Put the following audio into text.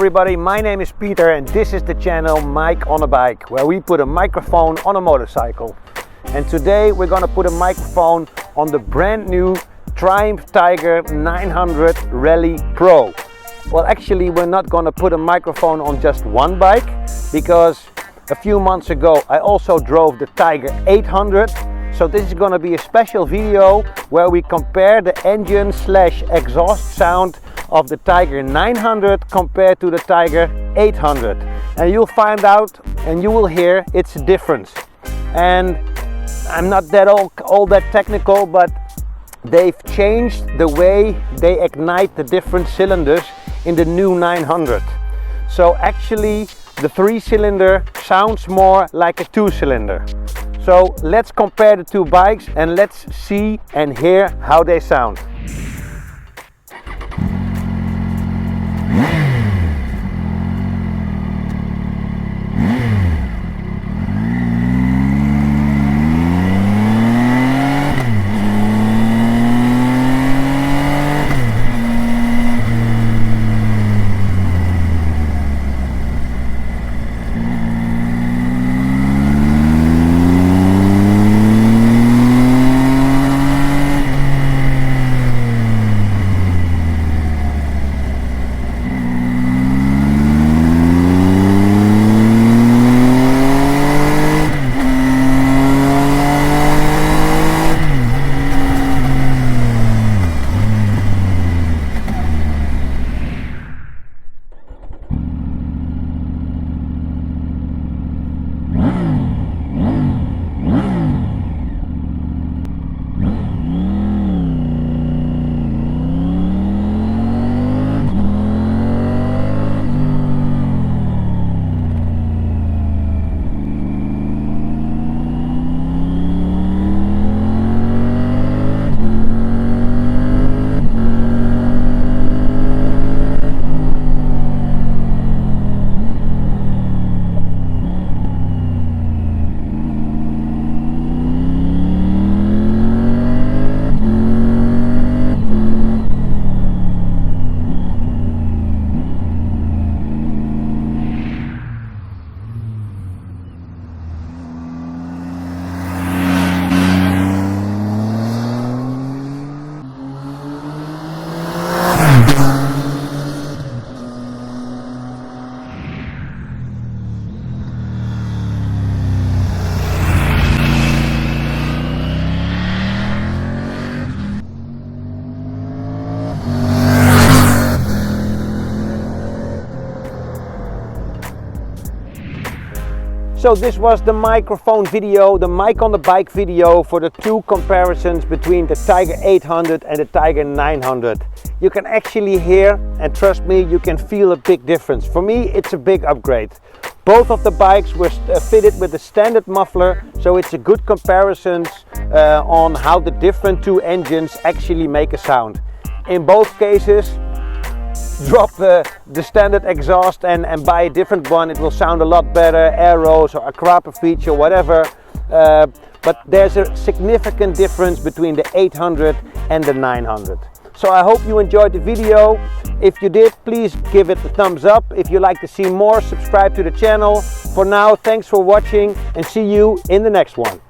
everybody, my name is Peter and this is the channel Mike on a Bike, where we put a microphone on a motorcycle. And today we're gonna put a microphone on the brand new Triumph Tiger 900 Rally Pro. Well, actually we're not gonna put a microphone on just one bike, because a few months ago I also drove the Tiger 800. So this is gonna be a special video where we compare the engine slash exhaust sound of the Tiger 900 compared to the Tiger 800, and you'll find out and you will hear it's a difference. And I'm not that all that technical, but they've changed the way they ignite the different cylinders in the new 900. So actually the 3-cylinder sounds more like a 2-cylinder. So let's compare the two bikes and let's see and hear how they sound. So this was the microphone video, the Mike on the Bike video for the two comparisons between the Tiger 800 and the Tiger 900. You can actually hear, and trust me, you can feel a big difference. For me, it's a big upgrade. Both of the bikes were fitted with a standard muffler, so it's a good comparison on how the different two engines actually make a sound. In both cases, drop the standard exhaust and buy a different one. It will sound a lot better, arrows or a crapper feature, whatever. But there's a significant difference between the 800 and the 900. So I hope you enjoyed the video. If you did, please give it a thumbs up. If you'd like to see more, subscribe to the channel. For now, thanks for watching and see you in the next one.